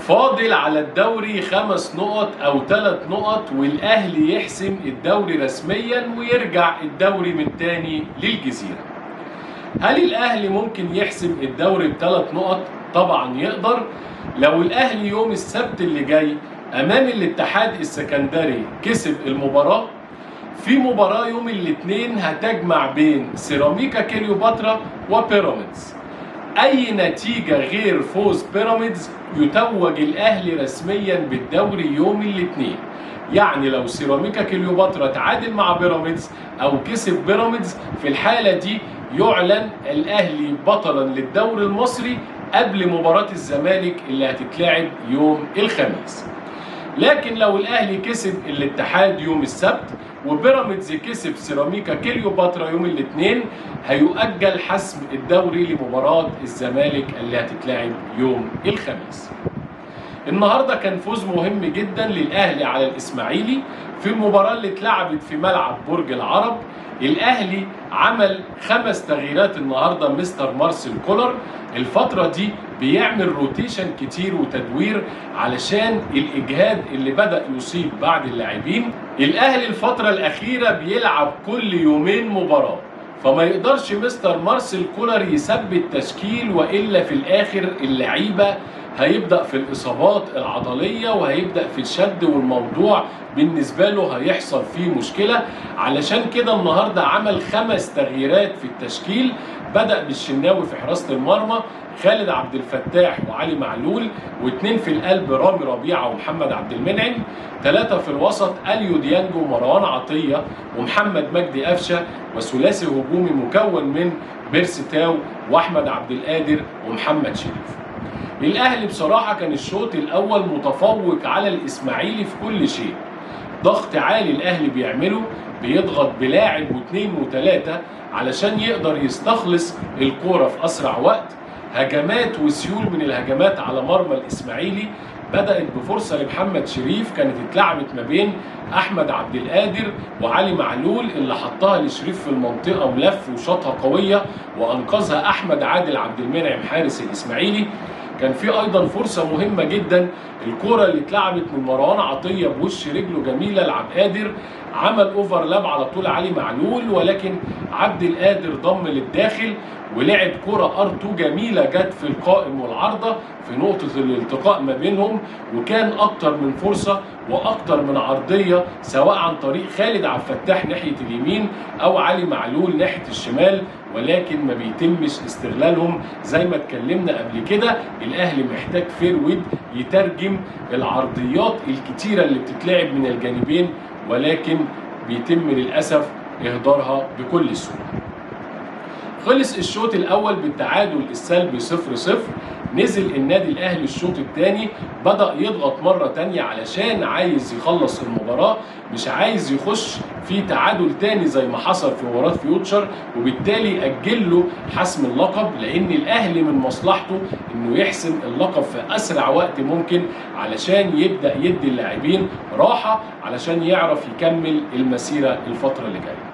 فاضل على الدوري 5 نقط أو 3 نقط والأهلي يحسم الدوري رسميا ويرجع الدوري من تاني للجزيرة. هل الأهلي ممكن يحسم الدوري ب3 نقط؟ طبعا يقدر لو الأهلي يوم السبت اللي جاي أمام الاتحاد السكندري كسب المباراة. في مباراة يوم الاثنين هتجمع بين سيراميكا كليوباترا وبيراميدز. أي نتيجة غير فوز بيراميدز يتوج الأهلي رسميا بالدوري يوم الاثنين. يعني لو سيراميكا كليوباترا تعادل مع بيراميدز أو كسب بيراميدز، في الحالة دي يعلن الأهلي بطلا للدوري المصري قبل مباراة الزمالك اللي هتتلعب يوم الخميس. لكن لو الأهلي كسب الاتحاد يوم السبت وبيراميدز كسب سيراميكا كليوباترا يوم الاثنين، هيؤجل حسم الدوري لمباراة الزمالك اللي هتتلعب يوم الخميس. النهارده كان فوز مهم جدا للأهلي على الإسماعيلي في المباراة اللي اتلعبت في ملعب برج العرب. الأهلي عمل 5 تغييرات النهارده مستر مارسيل كولر. الفترة دي بيعمل روتيشن كتير وتدوير علشان الإجهاد اللي بدأ يصيب بعض اللاعبين. الأهلي الفترة الأخيرة بيلعب كل يومين مباراة، فما يقدرش مستر مارسيل كولر يثبت تشكيل، وإلا في الآخر اللعيبة هيبدأ في الإصابات العضلية وهيبدأ في الشد، والموضوع بالنسبة له هيحصل فيه مشكلة. علشان كده النهاردة عمل 5 تغييرات في التشكيل. بدأ بالشناوي في حراسة المرمى، خالد عبد الفتاح وعلي معلول، و2 في القلب رامي ربيعة ومحمد عبد المنعم، 3 في الوسط اليو ديانج ومروان عطية ومحمد مجدي قفشة، وثلاثي هجومي مكون من بيرسي تاو واحمد عبد القادر ومحمد شريف. الأهلي بصراحة كان الشوط الأول متفوق على الإسماعيلي في كل شيء. ضغط عالي الأهلي بيعمله، بيضغط بلاعب و2 و3 علشان يقدر يستخلص الكورة في أسرع وقت. هجمات وسيول من الهجمات على مرمى الإسماعيلي. بدأت بفرصة لمحمد شريف كانت اتلعبت ما بين أحمد عبد القادر وعلي معلول، اللي حطها لشريف في المنطقة ولف وشاطها قوية وأنقذها أحمد عادل عبد المنعم حارس الإسماعيلي. كان في ايضا فرصه مهمه جدا، الكوره اللي اتلعبت من مروان عطيه بوش رجله جميله لعبد القادر، عمل اوفرلاب على طول علي معلول، ولكن عبد القادر ضم للداخل ولعب كوره ار2 جميله جت في القائم والعارضه في نقطه الالتقاء ما بينهم. وكان اكتر من فرصه واكتر من عرضيه، سواء عن طريق خالد عبد الفتاح ناحيه اليمين او علي معلول ناحيه الشمال، ولكن ما بيتمش استغلالهم. زي ما اتكلمنا قبل كده، الاهلي محتاج فيرود يترجم العرضيات الكتيره اللي بتتلعب من الجانبين، ولكن بيتم للاسف اهدارها بكل سهوله. خلص الشوط الاول بالتعادل السلبي 0-0. نزل النادي الاهلي الشوط الثاني، بدأ يضغط مرة تانية علشان عايز يخلص المباراة، مش عايز يخش في تعادل تاني زي ما حصل في مباراة فيوتشر، وبالتالي أجل له حسم اللقب، لأن الأهلي من مصلحته إنه يحسم اللقب في أسرع وقت ممكن علشان يبدأ يدي اللاعبين راحة علشان يعرف يكمل المسيرة الفترة اللي جاية.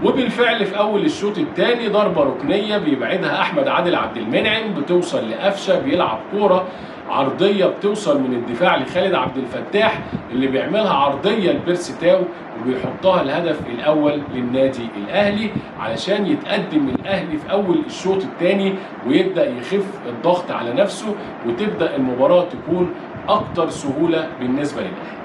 وبالفعل في اول الشوط الثاني ضربه ركنيه بيبعدها احمد عادل عبد المنعم، بتوصل لقفشه بيلعب كوره عرضيه بتوصل من الدفاع لخالد عبد الفتاح اللي بيعملها عرضيه لبيرسي تاو وبيحطها الهدف الاول للنادي الاهلي علشان يتقدم الاهلي في اول الشوط الثاني ويبدا يخف الضغط على نفسه وتبدا المباراه تكون اكتر سهوله بالنسبه للاهلي.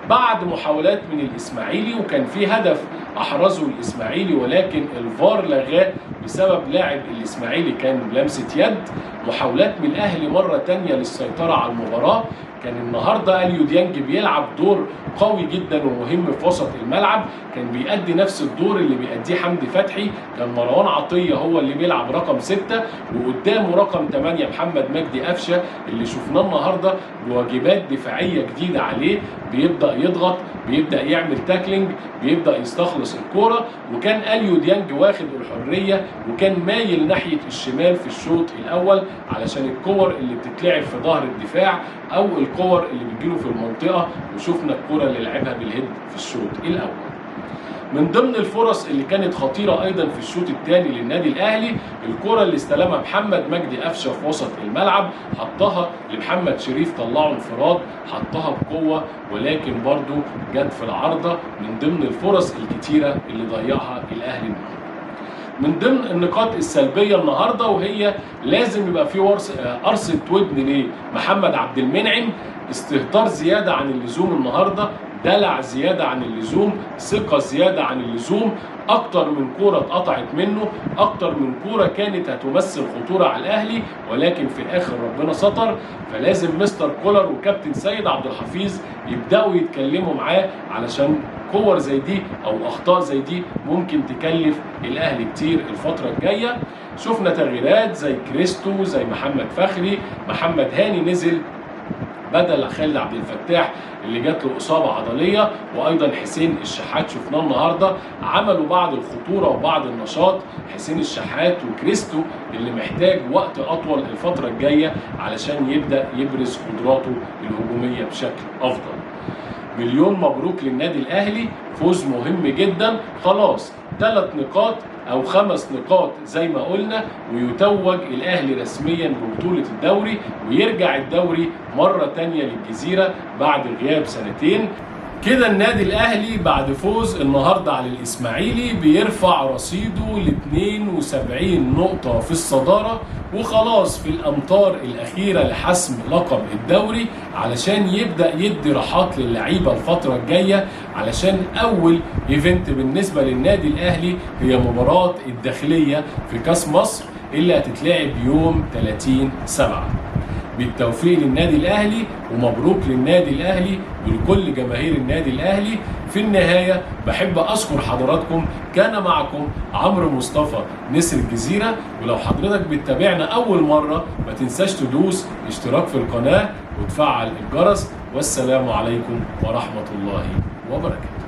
بعد محاولات من الإسماعيلي، وكان في هدف أحرزه الإسماعيلي ولكن الفار لغاه بسبب لاعب الإسماعيلي كان بلمسة يد. محاولات من الأهلي مرة تانية للسيطرة على المباراة. كان النهارده اليو ديانج بيلعب دور قوي جدا ومهم في وسط الملعب، كان بيأدي نفس الدور اللي بيأديه حمدي فتحي. كان مروان عطيه هو اللي بيلعب رقم 6، وقدامه رقم 8 محمد مجدي قفشه اللي شفناه النهارده بواجبات دفاعيه جديده عليه، بيبدأ يضغط، بيبدأ يعمل تاكلينج، بيبدأ يستخلص الكوره. وكان اليو ديانج واخد الحريه وكان مايل ناحيه الشمال في الشوط الاول علشان الكور اللي بتتلعب في ظهر الدفاع او الكور اللي بتجيله في المنطقه، وشفنا الكوره اللي لعبها بالهيد في الشوط الاول. من ضمن الفرص اللي كانت خطيره ايضا في الشوط الثاني للنادي الاهلي الكره اللي استلمها محمد مجدي قفشه في وسط الملعب، حطها لمحمد شريف، طلعه انفراد، حطها بقوه ولكن برضو جت في العارضه. من ضمن الفرص الكتيره اللي ضيعها الاهلي النهارده. من ضمن النقاط السلبيه النهارده وهي لازم يبقى في قرصه ودن لمحمد عبد المنعم، استهتار زياده عن اللزوم النهارده، دلع زياده عن اللزوم، ثقه زياده عن اللزوم، اكتر من كوره اتقطعت منه، اكتر من كوره كانت هتمثل خطوره على الاهلي ولكن في الاخر ربنا ستر. فلازم مستر كولر وكابتن سيد عبد الحفيظ يبداوا يتكلموا معاه علشان كور زي دي او اخطاء زي دي ممكن تكلف الاهلي كتير الفتره الجايه. شفنا تغييرات زي كريستو، زي محمد فخري، محمد هاني نزل بدل خالد عبد الفتاح اللي جات له اصابه عضليه، وايضا حسين الشحات شفناه النهارده عملوا بعض الخطوره وبعض النشاط. حسين الشحات وكريستو اللي محتاج وقت اطول الفتره الجايه علشان يبدا يبرز قدراته الهجوميه بشكل افضل. مليون مبروك للنادي الاهلي، فوز مهم جدا، خلاص 3 نقاط او 5 نقاط زي ما قلنا ويتوج الاهلي رسميا ببطولة الدوري ويرجع الدوري مرة تانية للجزيرة بعد غياب 2 سنين. كده النادي الاهلي بعد فوز النهارده على الاسماعيلي بيرفع رصيده ل 72 نقطة في الصدارة، وخلاص في الامتار الاخيرة لحسم لقب الدوري علشان يبدأ يدي راحات للعيبة الفترة الجاية، علشان اول ايفنت بالنسبة للنادي الاهلي هي مباراة الداخلية في كاس مصر اللي هتتلعب يوم 30/7. بالتوفيق للنادي الاهلي ومبروك للنادي الاهلي ولكل جماهير النادي الاهلي. في النهايه بحب اشكر حضراتكم، كان معكم عمرو مصطفى نسر الجزيره، ولو حضرتك بتتابعنا اول مره ما تنساش تدوس اشتراك في القناه وتفعل الجرس، والسلام عليكم ورحمه الله وبركاته.